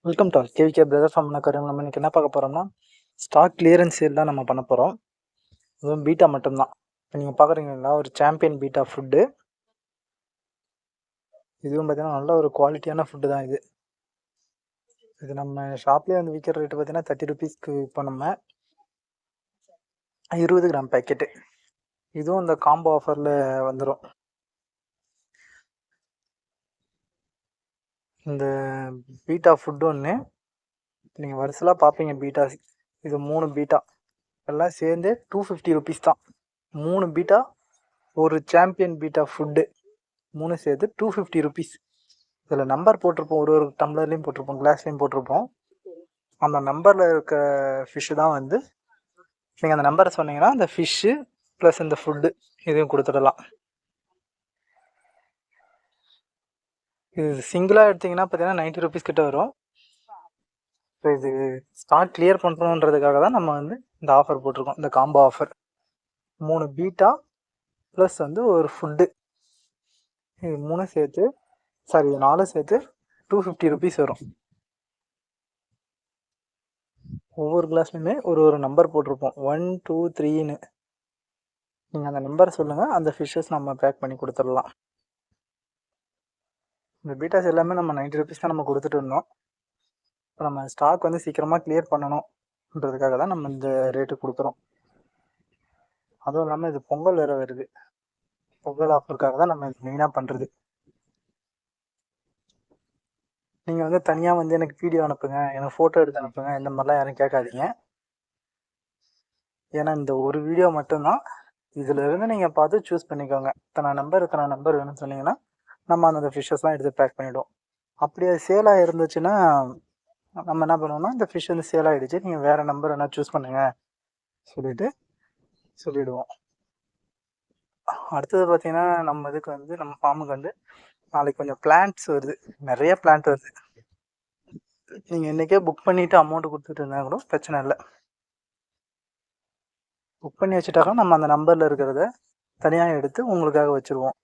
Welcome to KVK brother farm கருங்க. நம்ம இன்னைக்கு என்ன பார்க்க போகிறோம்னா ஸ்டாக் கிளியரன்ஸ் சேல் தான் நம்ம பண்ண போகிறோம். அதுவும் பீட்டா மட்டும்தான். இப்போ நீங்கள் பார்க்குறீங்களா ஒரு சாம்பியன் பீட்டா ஃபுட்டு. இதுவும் பார்த்தீங்கன்னா நல்ல ஒரு குவாலிட்டியான ஃபுட்டு தான் இது. இது நம்ம ஷாப்லேயே வந்து விற்கிற ரேட்டு பார்த்தீங்கன்னா 30 ருபீஸ்க்கு இப்போ நம்ம 20 கிராம் பேக்கெட்டு. இதுவும் இந்த காம்போ ஆஃபரில் வந்துடும். இந்த பீட்டா ஃபுட்டு ஒன்று நீங்கள் வரிசலாக பார்ப்பீங்க. பீட்டா இது 3 பீட்டா எல்லாம் சேர்ந்து 250 ருபீஸ் தான். 3 பீட்டா ஒரு சாம்பியன் பீட்டா ஃபுட்டு 3 சேர்த்து 250 ருபீஸ். இதில் நம்பர் போட்டிருப்போம், ஒரு டம்ளர்லேயும் போட்டிருப்போம், கிளாஸ்லேயும் போட்டிருப்போம். அந்த நம்பரில் இருக்க ஃபிஷ்ஷு தான் வந்து நீங்கள் அந்த நம்பரை சொன்னீங்கன்னா அந்த ஃபிஷ்ஷு ப்ளஸ் இந்த ஃபுட்டு இதையும் கொடுத்துடலாம். இது சிங்கிளாக எடுத்திங்கன்னா பார்த்தீங்கன்னா 90 ருபீஸ் கிட்ட வரும். ஸோ இது ஸ்டாக் கிளியர் பண்ணுறோன்றதுக்காக தான் நம்ம வந்து இந்த ஆஃபர் போட்டிருக்கோம், இந்த காம்போ ஆஃபர். 3 பீட்டா ப்ளஸ் வந்து ஒரு ஃபுட்டு, இது 3 சேர்த்து சாரி 4 சேர்த்து 250 ருபீஸ் வரும். ஒவ்வொரு கிளாஸ்லையுமே ஒரு நம்பர் போட்டிருப்போம், 1 2 3ன்னு. நீங்கள் அந்த நம்பர் சொல்லுங்கள், அந்த ஃபிஷ்ஷஸ் நம்ம பேக் பண்ணி கொடுத்துடலாம். இந்த பீட்டாஸ் எல்லாமே நம்ம 90 ருபீஸ் தான் நம்ம கொடுத்துட்டு இருந்தோம். இப்போ நம்ம ஸ்டாக் வந்து சீக்கிரமாக கிளியர் பண்ணணுன்றதுக்காக தான் நம்ம இந்த ரேட்டு கொடுக்குறோம். அதுவும் இல்லாமல் இது பொங்கல் வேறு வருது. பொங்கல் ஆஃபருக்காக தான் நம்ம இது மெயினாக பண்ணுறது. நீங்கள் வந்து தனியாக வந்து எனக்கு வீடியோ அனுப்புங்க, எனக்கு ஃபோட்டோ எடுத்து அனுப்புங்க, இந்த மாதிரிலாம் யாரும் கேட்காதீங்க. ஏன்னா இந்த ஒரு வீடியோ மட்டும்தான். இதில் இருந்து நீங்கள் பார்த்து சூஸ் பண்ணிக்கோங்க. இத்தனை நம்பர் வேணும்னு சொன்னீங்கன்னா நம்ம அந்த ஃபிஷ்ஷஸ்லாம் எடுத்து பேக் பண்ணிவிடுவோம். அப்படி அது சேலாக இருந்துச்சுன்னா நம்ம என்ன பண்ணுவோம்னா, இந்த ஃபிஷ் வந்து சேல் ஆகிடுச்சு, நீங்கள் வேறு நம்பர் என்ன சூஸ் பண்ணுங்கள் சொல்லிவிடுவோம். அடுத்தது பார்த்தீங்கன்னா நம்ம இதுக்கு வந்து நம்ம ஃபார்முக்கு வந்து நாளைக்கு கொஞ்சம் பிளான்ட்ஸ் வருது, நிறைய பிளான்ட் வருது. நீங்கள் இன்றைக்கே புக் பண்ணிவிட்டு அமௌண்ட்டு கொடுத்துட்டு இருந்தால் கூட பிரச்சனை இல்லை. புக் பண்ணி வச்சுட்டாக்கா நம்ம அந்த நம்பரில் இருக்கிறத தனியாக எடுத்து உங்களுக்காக வச்சுருவோம்.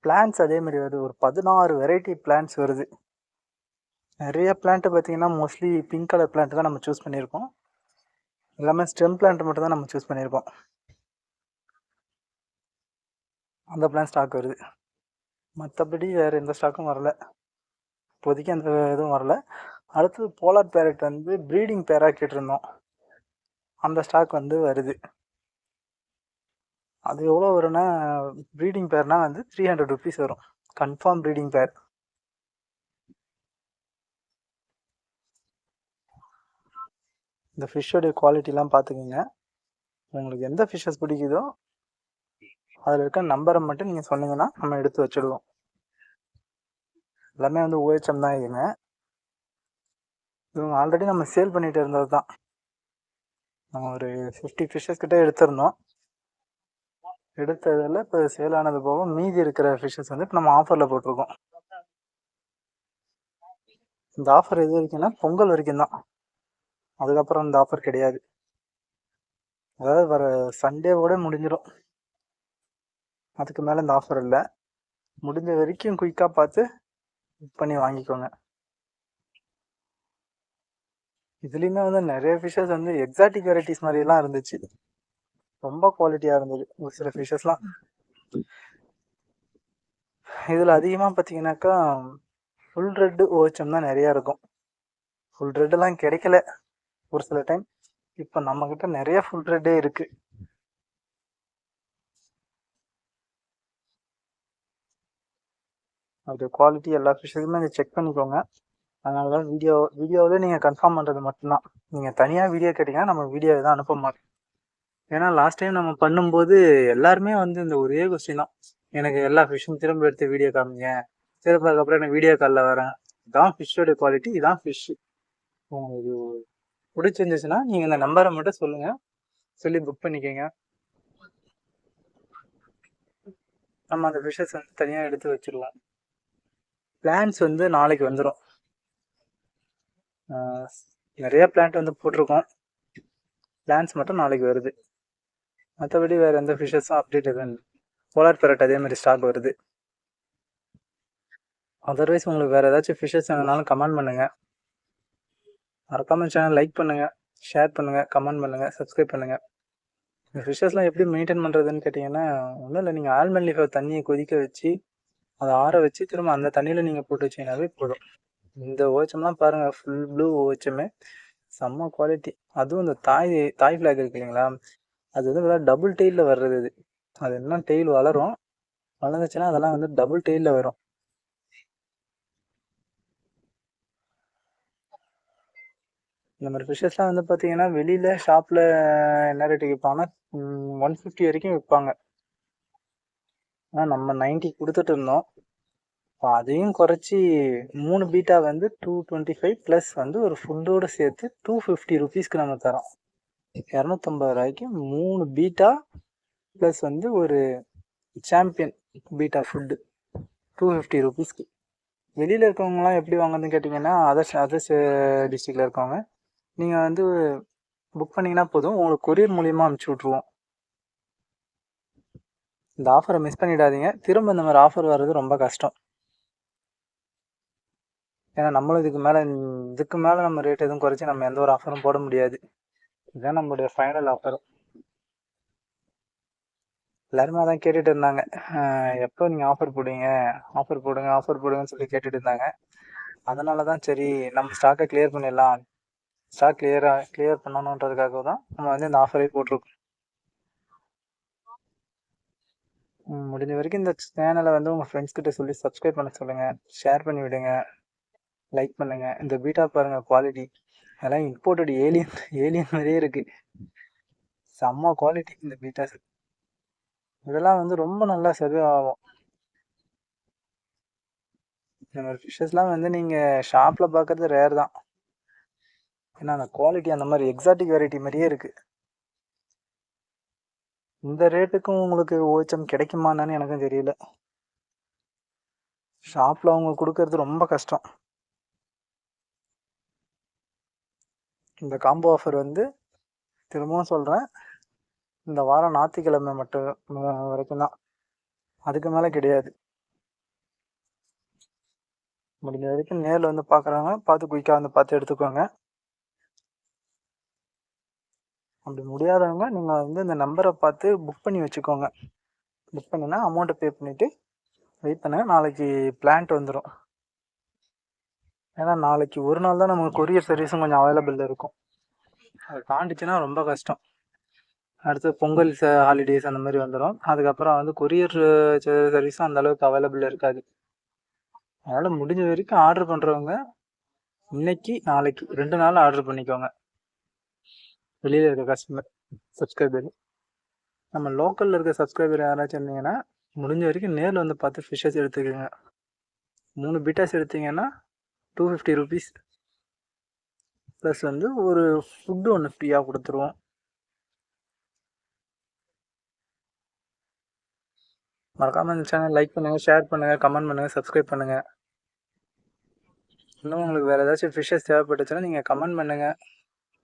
பிளான்ட்ஸ் அதேமாதிரி வருது, ஒரு 16 வெரைட்டி பிளான்ட்ஸ் வருது. நிறைய பிளான்ட்டு பார்த்தீங்கன்னா மோஸ்ட்லி பிங்க் கலர் பிளான்ட் தான் நம்ம சூஸ் பண்ணியிருக்கோம். எல்லாமே ஸ்டெம் பிளான்ட் மட்டும் தான் நம்ம சூஸ் பண்ணியிருக்கோம். அந்த பிளான் ஸ்டாக் வருது. மற்றபடி வேறு எந்த ஸ்டாக்கும் வரல இப்போதைக்கு, அந்த இதுவும் வரல. அடுத்தது போலார் பேரட் வந்து ப்ரீடிங் பேராக கேட்டிருந்தோம், அந்த ஸ்டாக் வந்து வருது. அது எவ்வளோ வரும்னா, ப்ரீடிங் பேர்னால் வந்து 300 ருபீஸ் வரும், கன்ஃபார்ம் ப்ரீடிங் பேர். இந்த ஃபிஷ்ஷோடைய குவாலிட்டிலாம் பார்த்துக்குங்க. உங்களுக்கு எந்த ஃபிஷ்ஷஸ் பிடிக்குதோ அதில் இருக்க நம்பரை மட்டும் நீங்கள் சொன்னீங்கன்னா நம்ம எடுத்து வச்சுடுவோம். எல்லாமே வந்து ஓஹெச்எம் தான். இவங்க ஆல்ரெடி நம்ம சேல் பண்ணிகிட்டு இருந்தது தான். நம்ம ஒரு 50 ஃபிஷ்ஷஸ் கிட்டே எடுத்திருந்தோம். எடுத்ததில் இப்போ சேல் ஆனது போக மீதி இருக்கிற ஃபிஷ்ஷஸ் வந்து இப்போ நம்ம ஆஃபரில் போட்டிருக்கோம். இந்த ஆஃபர் எது வரைக்கும்னா பொங்கல் வரைக்கும் தான், அதுக்கப்புறம் இந்த ஆஃபர் கிடையாது. அதாவது வர சண்டேவோட முடிஞ்சிடும், அதுக்கு மேலே இந்த ஆஃபர் இல்லை. முடிஞ்ச வரைக்கும் குயிக்காக பார்த்து புக் பண்ணி வாங்கிக்கோங்க. இதுலேயுமே வந்து நிறைய ஃபிஷ்ஷஸ் வந்து எக்ஸாட்டிக் வெரைட்டிஸ் மாதிரிலாம் இருந்துச்சு, ரொம்ப குவாலிட்டியாக இருந்தது ஒரு சில ஃபிஷ்ஷஸ்லாம். இதில் அதிகமாக பார்த்தீங்கன்னாக்கா ஃபுல் ரெட்டு ஓஹெச்எம் தான் நிறையா இருக்கும். ஃபுல் ரெட்டெல்லாம் கிடைக்கல ஒரு சில டைம். இப்போ நம்மக்கிட்ட நிறைய ஃபுல் ரெட்டே இருக்குது. அது குவாலிட்டி எல்லா ஃபிஷ்ஷுக்குமே அதை செக் பண்ணிக்கோங்க. அதனால தான் வீடியோவில் நீங்கள் கன்ஃபார்ம் பண்ணுறது மட்டும்தான். நீங்கள் தனியாக வீடியோ கேட்டிங்கன்னா நம்ம வீடியோ தான் அனுப்ப மாட்டோம். ஏன்னா லாஸ்ட் டைம் நம்ம பண்ணும்போது எல்லாருமே வந்து இந்த ஒரே கொஸ்டின் தான், எனக்கு எல்லா ஃபிஷ்ஷும் திரும்ப எடுத்து வீடியோ காமிங்க, திரும்ப அதுக்கப்புறம் எனக்கு வீடியோ காலில் வரேன். இதான் ஃபிஷ்ஷோடைய குவாலிட்டி, இதான் ஃபிஷ்ஷு. உங்களுக்கு பிடிச்சிருந்துச்சுன்னா நீங்கள் இந்த நம்பரை மட்டும் சொல்லுங்கள், சொல்லி புக் பண்ணிக்கோங்க. நம்ம அந்த ஃபிஷ்ஷஸ் வந்து தனியாக எடுத்து வச்சுருவோம். பிளான்ஸ் வந்து நாளைக்கு வந்துடும். நிறைய பிளான்ட் வந்து போட்டிருக்கோம், பிளான்ஸ் மட்டும் நாளைக்கு வருது. மற்றபடி வேறு எந்த ஃபிஷ்ஷஸும் அப்டேட் எதுவும் இல்லை. போலார் பேரட் அதே மாதிரி ஸ்டாக் வருது. அதர்வைஸ் உங்களுக்கு வேறு ஏதாச்சும் ஃபிஷ்ஷஸ் வேணுனாலும் கமெண்ட் பண்ணுங்கள். மறக்காமல் சேனல் லைக் பண்ணுங்கள், ஷேர் பண்ணுங்கள், கமெண்ட் பண்ணுங்கள், சப்ஸ்கிரைப் பண்ணுங்கள். இந்த ஃபிஷ்ஷஸ்லாம் எப்படி மெயின்டைன் பண்ணுறதுன்னு கேட்டிங்கன்னா, ஒன்றும் இல்லை, நீங்கள் ஆல்மண்ட் லீஃபை தண்ணியை கொதிக்க வச்சு அதை ஆற வச்சு திரும்ப அந்த தண்ணியில் நீங்கள் போட்டு வச்சிங்கனாவே போதும். இந்த ஓச்சம்லாம் பாருங்கள், ஃபுல் ப்ளூ ஓச்சமே செம்ம குவாலிட்டி. அதுவும் இந்த தாய் ஃப்ளாக் இருக்கு இல்லைங்களா, அது வந்து டபுள் டெயிலில் வர்றது. அது என்ன டெயில் வளரும், வளர்ந்துச்சுன்னா அதெல்லாம் வந்து டபுள் டெயிலில் வரும். இந்த மாதிரி ஃபிஷ்ஷஸ்லாம் வந்து பார்த்தீங்கன்னா வெளியில் ஷாப்பில் என்ன ரேட்டுக்கு விற்பாங்கன்னா 150 வரைக்கும் விற்பாங்க. ஆனால் நம்ம 90 கொடுத்துட்டு இருந்தோம். இப்போ அதையும் குறைச்சி 3 பீட்டா வந்து 225 ப்ளஸ் வந்து ஒரு ஃபுட்டோடு சேர்த்து 250 ருபீஸ்க்கு நம்ம தரோம். 250 ரூபாய்க்கு 3 பீட்டா ப்ளஸ் வந்து ஒரு சாம்பியன் பீட்டா ஃபுட்டு 250 ருபீஸ்க்கு. வெளியில் இருக்கவங்கலாம் எப்படி வாங்குறதுன்னு கேட்டிங்கன்னா அதர்ஸ் டிஸ்ட்ரிக்டில் இருக்கவங்க நீங்கள் வந்து புக் பண்ணிங்கன்னா போதும், உங்களுக்கு கொரியர் மூலியமாக அனுப்பிச்சி விட்ருவோம். இந்த ஆஃபரை மிஸ் பண்ணிடாதீங்க. திரும்ப இந்த மாதிரி ஆஃபர் வர்றது ரொம்ப கஷ்டம். ஏன்னா நம்மளும் இதுக்கு மேலே நம்ம ரேட் எதுவும் குறைச்சி நம்ம எந்த ஒரு ஆஃபரும் போட முடியாது. இதுதான் நம்மளுடைய ஃபைனல் ஆஃபர். எல்லாருமே அதான் கேட்டுட்டு இருந்தாங்க, எப்போ நீங்கள் ஆஃபர் போடுங்கன்னு சொல்லி கேட்டுட்டு இருந்தாங்க. அதனால தான் சரி நம்ம ஸ்டாக்கை கிளியர் பண்ணிடலாம், ஸ்டாக் கிளியர் பண்ணணுன்றதுக்காக தான் நம்ம வந்து இந்த ஆஃபரே போட்டிருக்கோம். முடிஞ்ச வரைக்கும் இந்த சேனலை வந்து உங்கள் ஃப்ரெண்ட்ஸ் கிட்ட சொல்லி சப்ஸ்கிரைப் பண்ண சொல்லுங்கள், ஷேர் பண்ணி விடுங்க, லைக் பண்ணுங்கள். இந்த பீட்டா பாருங்கள் குவாலிட்டி, அதெல்லாம் இம்போர்ட்டட் ஏலியன் மாதிரியே இருக்குது. செம்ம குவாலிட்டி இந்த பீட்டாஸ். இதெல்லாம் வந்து ரொம்ப நல்லா சர்வே ஆகும். இந்த மாதிரி ஃபிஷ்ஷஸ்லாம் வந்து நீங்கள் ஷாப்பில் பார்க்குறது ரேர் தான். ஏன்னா அந்த குவாலிட்டி அந்த மாதிரி எக்ஸாட்டிக் வெரைட்டி மாதிரியே இருக்குது. இந்த ரேட்டுக்கும் உங்களுக்கு ஓச்சம் கிடைக்குமான்னு எனக்கும் தெரியல. ஷாப்பில் அவங்க கொடுக்கறது ரொம்ப கஷ்டம். இந்த காம்போ ஆஃபர் வந்து திரும்பவும் சொல்கிறேன், இந்த வாரம் ஞாயிற்றுக்கிழமை மட்டும் வரைக்கும் தான், அதுக்கு மேலே கிடையாது. முடிஞ்ச வரைக்கும் நேரில் வந்து பார்க்குறவங்க பார்த்து குயிக்காக வந்து பார்த்து எடுத்துக்கோங்க. அப்படி முடியாதவங்க நீங்கள் வந்து இந்த நம்பரை பார்த்து புக் பண்ணி வச்சுக்கோங்க. புக் பண்ணினா அமௌண்ட்டை பே பண்ணிவிட்டு வெயிட் பண்ணுங்கள், நாளைக்கு பிளான்ட் வந்துடும். ஏன்னா நாளைக்கு ஒரு நாள் தான் நமக்கு கொரியர் சர்வீஸும் கொஞ்சம் அவைலபிள் இருக்கும். அது தாண்டிச்சுன்னா ரொம்ப கஷ்டம். அடுத்து பொங்கல் ஹாலிடேஸ் அந்த மாதிரி வந்துடும். அதுக்கப்புறம் வந்து கொரியர் சர்வீஸும் அந்தளவுக்கு அவைலபிள் இருக்காது. அதனால் முடிஞ்ச வரைக்கும் ஆர்டர் பண்ணுறவங்க இன்னைக்கு நாளைக்கு 2 நாள் ஆர்டர் பண்ணிக்கோங்க. வெளியில் இருக்க சப்ஸ்கிரைபர், நம்ம லோக்கலில் இருக்க சப்ஸ்கிரைபர் யாராச்சும் இருந்தீங்கன்னா முடிஞ்ச வரைக்கும் நேரில் வந்து பார்த்து ஃபிஷ்ஷஸ் எடுத்துக்கோங்க. 3 பீட்டாஸ் எடுத்தீங்கன்னா 250 ருபீஸ் ப்ளஸ் வந்து ஒரு ஃபுட்டு ஒன்று ஃப்ரீயாக கொடுத்துருவோம். மறக்காமல் இந்த சேனல் லைக் பண்ணுங்கள், ஷேர் பண்ணுங்கள், கமெண்ட் பண்ணுங்கள், சப்ஸ்கிரைப் பண்ணுங்கள். இன்னும் உங்களுக்கு வேறு ஏதாச்சும் ஃபிஷ்ஷஸ் தேவைப்பட்டுச்சுன்னா நீங்கள் கமெண்ட் பண்ணுங்கள்,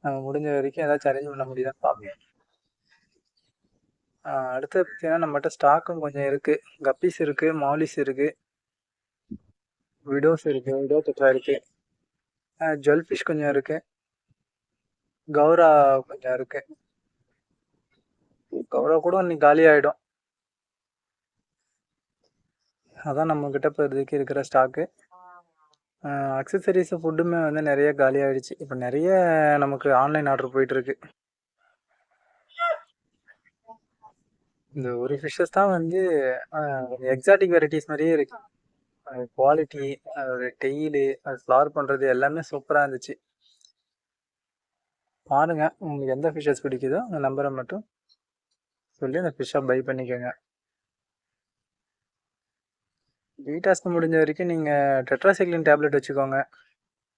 நம்ம முடிஞ்ச வரைக்கும் ஏதாச்சும் அரேஞ்ச் பண்ண முடியுதான்னு பார்ப்போம். அடுத்து பார்த்தீங்கன்னா நம்மகிட்ட ஸ்டாக்கும் கொஞ்சம் இருக்குது. கப்பீஸ் இருக்குது, மாலிஸ் இருக்குது, விடோ டெட்ரா இருக்குது, ஜுவல்ஃபிஷ் கொஞ்சம் இருக்குது, கௌரா கொஞ்சம் இருக்குது. கௌரா கூட இன்னைக்கு காலி ஆகிடும். அதான் நம்மக்கிட்ட இப்போதைக்கு இருக்கிற ஸ்டாக்கு. அக்சசரிஸ் ஃபுட்டுமே வந்து நிறைய காலி ஆகிடுச்சு. இப்போ நிறைய நமக்கு ஆன்லைன் ஆர்டர் போயிட்டுருக்கு. இந்த ஒரு ஃபிஷ்ஷஸ் தான் வந்து எக்ஸாட்டிக் வெரைட்டிஸ் மாதிரியே இருக்குது. குவாலிட்டி, அதோட டெய்லு, அது ஃப்ளார் பண்ணுறது எல்லாமே சூப்பராக இருந்துச்சு. பாருங்கள், உங்களுக்கு எந்த ஃபிஷ்ஷஸ் பிடிக்குதோ அந்த நம்பரை மட்டும் சொல்லி அந்த ஃபிஷ்ஷை பை பண்ணிக்கோங்க. பீட்டாஸ்க்கு முடிஞ்ச வரைக்கும் நீங்கள் டெட்ராசைக்ளின் டேப்லெட் வச்சுக்கோங்க.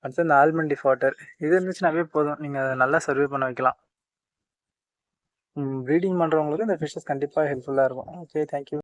அடுத்து இந்த ஆல்மண்ட் வாட்டர் இது இருந்துச்சுனாவே போதும், நீங்கள் அதை நல்லா சர்வே பண்ண வைக்கலாம். ப்ரீடிங் பண்ணுறவங்களுக்கு இந்த ஃபிஷ்ஷஸ் கண்டிப்பாக ஹெல்ப்ஃபுல்லாக இருக்கும். Okay, thank you.